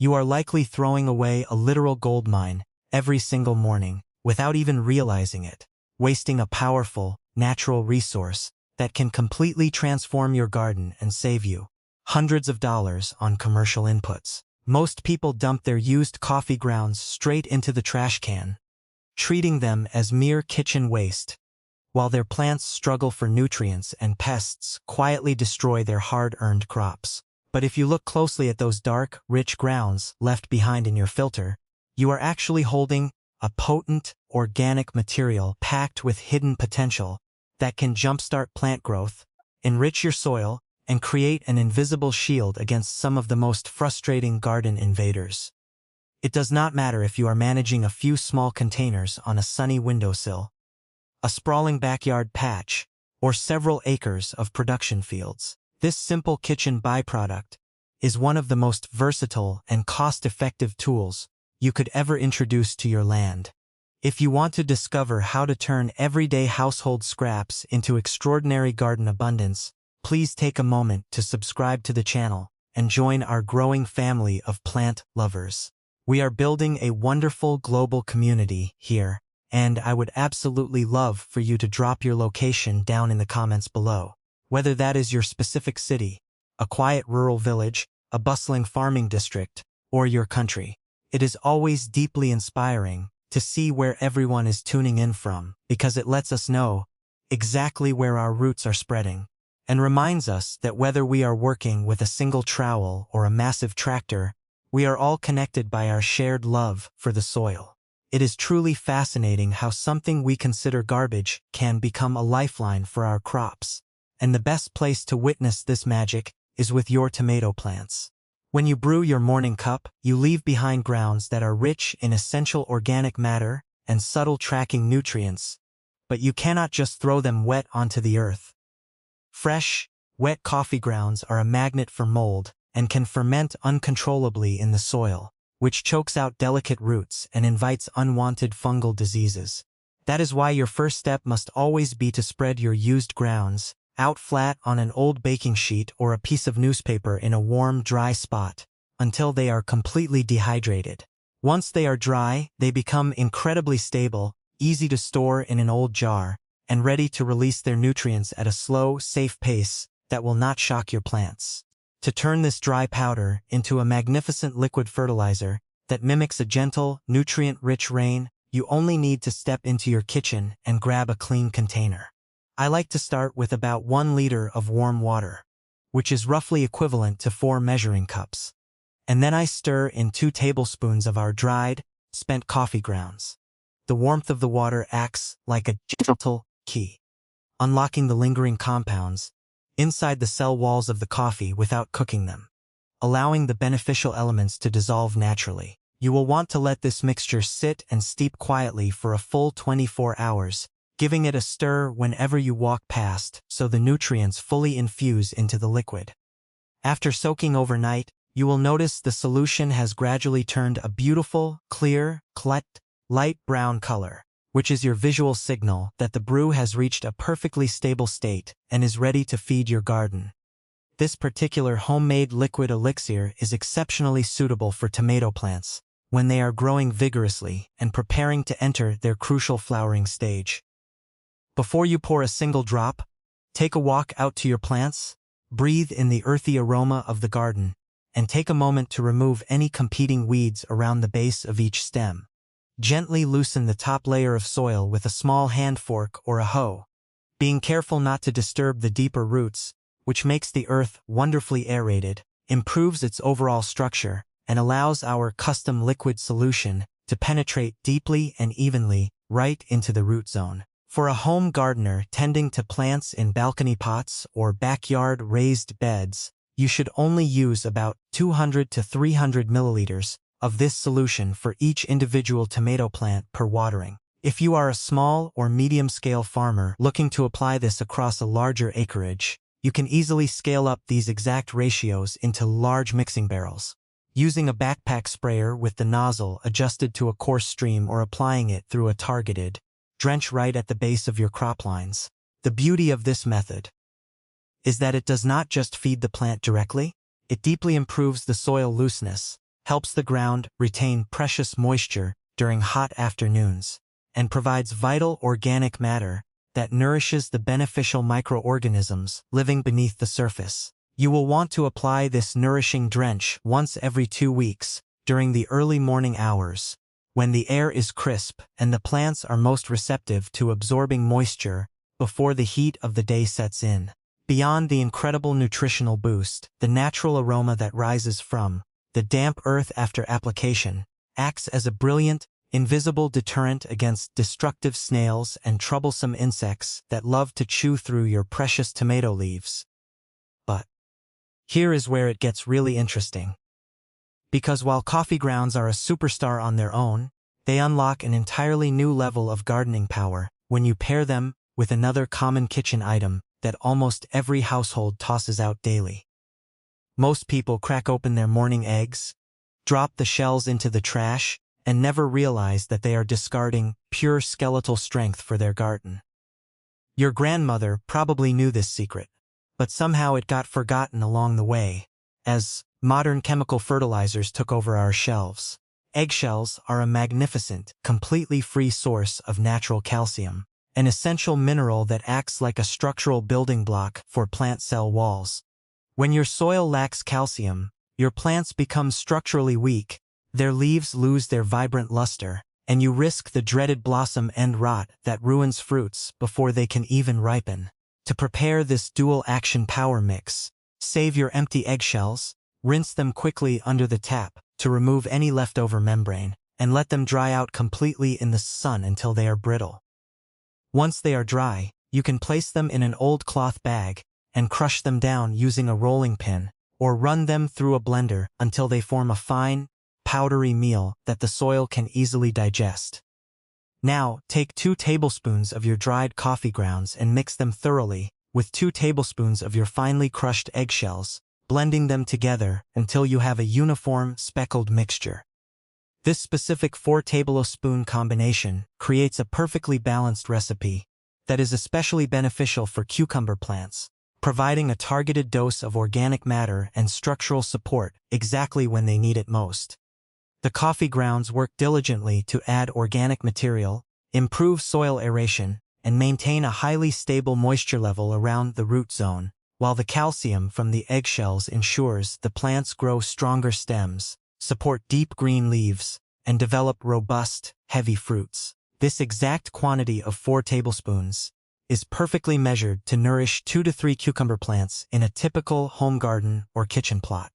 You are likely throwing away a literal goldmine every single morning without even realizing it, wasting a powerful, natural resource that can completely transform your garden and save you hundreds of dollars on commercial inputs. Most people dump their used coffee grounds straight into the trash can, treating them as mere kitchen waste, while their plants struggle for nutrients and pests quietly destroy their hard-earned crops. But if you look closely at those dark, rich grounds left behind in your filter, you are actually holding a potent, organic material packed with hidden potential that can jumpstart plant growth, enrich your soil, and create an invisible shield against some of the most frustrating garden invaders. It does not matter if you are managing a few small containers on a sunny windowsill, a sprawling backyard patch, or several acres of production fields. This simple kitchen byproduct is one of the most versatile and cost-effective tools you could ever introduce to your land. If you want to discover how to turn everyday household scraps into extraordinary garden abundance, please take a moment to subscribe to the channel and join our growing family of plant lovers. We are building a wonderful global community here, and I would absolutely love for you to drop your location down in the comments below. Whether that is your specific city, a quiet rural village, a bustling farming district, or your country, it is always deeply inspiring to see where everyone is tuning in from, because it lets us know exactly where our roots are spreading, and reminds us that whether we are working with a single trowel or a massive tractor, we are all connected by our shared love for the soil. It is truly fascinating how something we consider garbage can become a lifeline for our crops. And the best place to witness this magic is with your tomato plants. When you brew your morning cup, you leave behind grounds that are rich in essential organic matter and subtle tracking nutrients, but you cannot just throw them wet onto the earth. Fresh, wet coffee grounds are a magnet for mold and can ferment uncontrollably in the soil, which chokes out delicate roots and invites unwanted fungal diseases. That is why your first step must always be to spread your used grounds out flat on an old baking sheet or a piece of newspaper in a warm, dry spot until they are completely dehydrated. Once they are dry, they become incredibly stable, easy to store in an old jar, and ready to release their nutrients at a slow, safe pace that will not shock your plants. To turn this dry powder into a magnificent liquid fertilizer that mimics a gentle, nutrient-rich rain, you only need to step into your kitchen and grab a clean container. I like to start with about 1 liter of warm water, which is roughly equivalent to 4 measuring cups. And then I stir in 2 tablespoons of our dried, spent coffee grounds. The warmth of the water acts like a gentle key, unlocking the lingering compounds inside the cell walls of the coffee without cooking them, allowing the beneficial elements to dissolve naturally. You will want to let this mixture sit and steep quietly for a full 24 hours, giving it a stir whenever you walk past so the nutrients fully infuse into the liquid. After soaking overnight, you will notice the solution has gradually turned a beautiful, clear, light brown color, which is your visual signal that the brew has reached a perfectly stable state and is ready to feed your garden. This particular homemade liquid elixir is exceptionally suitable for tomato plants when they are growing vigorously and preparing to enter their crucial flowering stage. Before you pour a single drop, take a walk out to your plants, breathe in the earthy aroma of the garden, and take a moment to remove any competing weeds around the base of each stem. Gently loosen the top layer of soil with a small hand fork or a hoe, being careful not to disturb the deeper roots, which makes the earth wonderfully aerated, improves its overall structure, and allows our custom liquid solution to penetrate deeply and evenly right into the root zone. For a home gardener tending to plants in balcony pots or backyard raised beds, you should only use about 200 to 300 milliliters of this solution for each individual tomato plant per watering. If you are a small or medium-scale farmer looking to apply this across a larger acreage, you can easily scale up these exact ratios into large mixing barrels. Using a backpack sprayer with the nozzle adjusted to a coarse stream or applying it through a targeted drench right at the base of your crop lines. The beauty of this method is that it does not just feed the plant directly, it deeply improves the soil looseness, helps the ground retain precious moisture during hot afternoons, and provides vital organic matter that nourishes the beneficial microorganisms living beneath the surface. You will want to apply this nourishing drench once every 2 weeks during the early morning hours, when the air is crisp and the plants are most receptive to absorbing moisture before the heat of the day sets in. Beyond the incredible nutritional boost, the natural aroma that rises from the damp earth after application acts as a brilliant, invisible deterrent against destructive snails and troublesome insects that love to chew through your precious tomato leaves. But here is where it gets really interesting. Because while coffee grounds are a superstar on their own, they unlock an entirely new level of gardening power when you pair them with another common kitchen item that almost every household tosses out daily. Most people crack open their morning eggs, drop the shells into the trash, and never realize that they are discarding pure skeletal strength for their garden. Your grandmother probably knew this secret, but somehow it got forgotten along the way, as modern chemical fertilizers took over our shelves. Eggshells are a magnificent, completely free source of natural calcium, an essential mineral that acts like a structural building block for plant cell walls. When your soil lacks calcium, your plants become structurally weak, their leaves lose their vibrant luster, and you risk the dreaded blossom end rot that ruins fruits before they can even ripen. To prepare this dual-action power mix, save your empty eggshells, rinse them quickly under the tap to remove any leftover membrane, and let them dry out completely in the sun until they are brittle. Once they are dry, you can place them in an old cloth bag and crush them down using a rolling pin, or run them through a blender until they form a fine, powdery meal that the soil can easily digest. Now, take 2 tablespoons of your dried coffee grounds and mix them thoroughly with 2 tablespoons of your finely crushed eggshells, blending them together until you have a uniform, speckled mixture. This specific 4 tablespoon combination creates a perfectly balanced recipe that is especially beneficial for cucumber plants, providing a targeted dose of organic matter and structural support exactly when they need it most. The coffee grounds work diligently to add organic material, improve soil aeration, and maintain a highly stable moisture level around the root zone, while the calcium from the eggshells ensures the plants grow stronger stems, support deep green leaves, and develop robust, heavy fruits. This exact quantity of 4 tablespoons is perfectly measured to nourish 2 to 3 cucumber plants in a typical home garden or kitchen plot.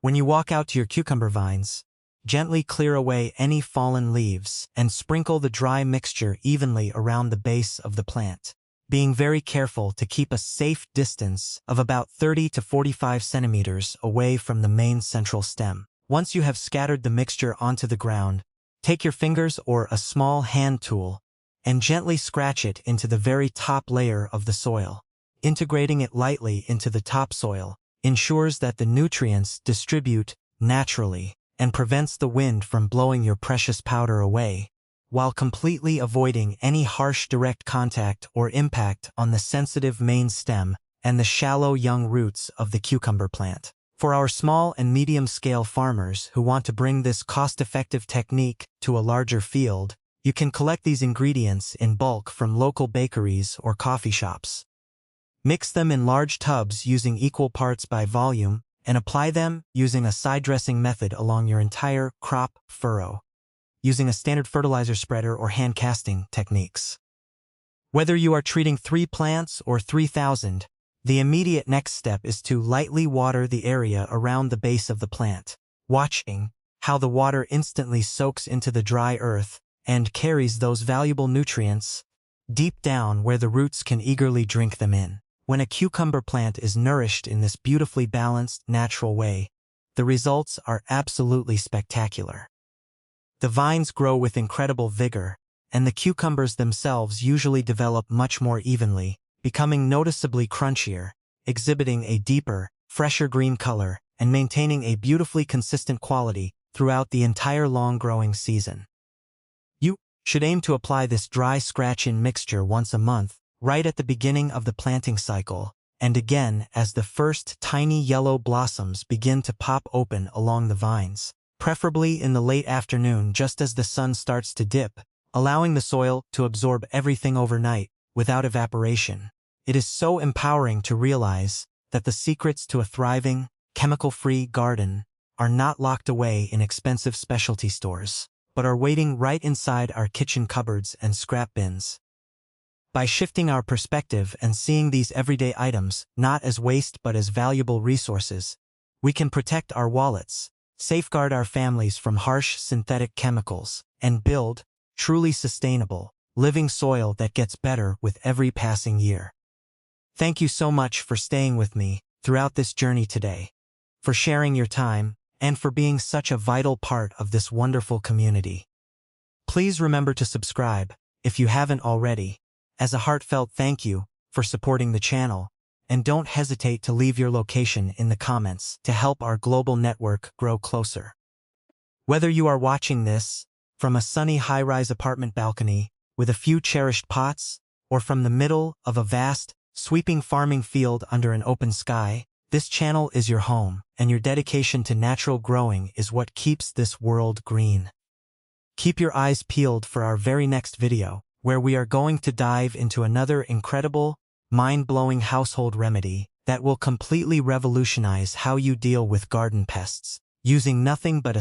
When you walk out to your cucumber vines, gently clear away any fallen leaves and sprinkle the dry mixture evenly around the base of the plant, being very careful to keep a safe distance of about 30 to 45 centimeters away from the main central stem. Once you have scattered the mixture onto the ground, take your fingers or a small hand tool and gently scratch it into the very top layer of the soil. Integrating it lightly into the topsoil ensures that the nutrients distribute naturally and prevents the wind from blowing your precious powder away, while completely avoiding any harsh direct contact or impact on the sensitive main stem and the shallow young roots of the cucumber plant. For our small and medium-scale farmers who want to bring this cost-effective technique to a larger field, you can collect these ingredients in bulk from local bakeries or coffee shops. Mix them in large tubs using equal parts by volume, and apply them using a side dressing method along your entire crop furrow, using a standard fertilizer spreader or hand casting techniques. Whether you are treating 3 plants or 3,000, the immediate next step is to lightly water the area around the base of the plant, watching how the water instantly soaks into the dry earth and carries those valuable nutrients deep down where the roots can eagerly drink them in. When a cucumber plant is nourished in this beautifully balanced, natural way, the results are absolutely spectacular. The vines grow with incredible vigor, and the cucumbers themselves usually develop much more evenly, becoming noticeably crunchier, exhibiting a deeper, fresher green color, and maintaining a beautifully consistent quality throughout the entire long-growing season. You should aim to apply this dry scratch-in mixture once a month, right at the beginning of the planting cycle, and again as the first tiny yellow blossoms begin to pop open along the vines. preferably in the late afternoon just as the sun starts to dip, allowing the soil to absorb everything overnight without evaporation. It is so empowering to realize that the secrets to a thriving, chemical-free garden are not locked away in expensive specialty stores, but are waiting right inside our kitchen cupboards and scrap bins. By shifting our perspective and seeing these everyday items not as waste but as valuable resources, we can protect our wallets, safeguard our families from harsh synthetic chemicals, and build truly sustainable, living soil that gets better with every passing year. Thank you so much for staying with me throughout this journey today, for sharing your time, and for being such a vital part of this wonderful community. Please remember to subscribe, if you haven't already, as a heartfelt thank you for supporting the channel, and don't hesitate to leave your location in the comments to help our global network grow closer. Whether you are watching this from a sunny high-rise apartment balcony with a few cherished pots, or from the middle of a vast, sweeping farming field under an open sky, this channel is your home, and your dedication to natural growing is what keeps this world green. Keep your eyes peeled for our very next video, where we are going to dive into another incredible, mind-blowing household remedy that will completely revolutionize how you deal with garden pests, using nothing but a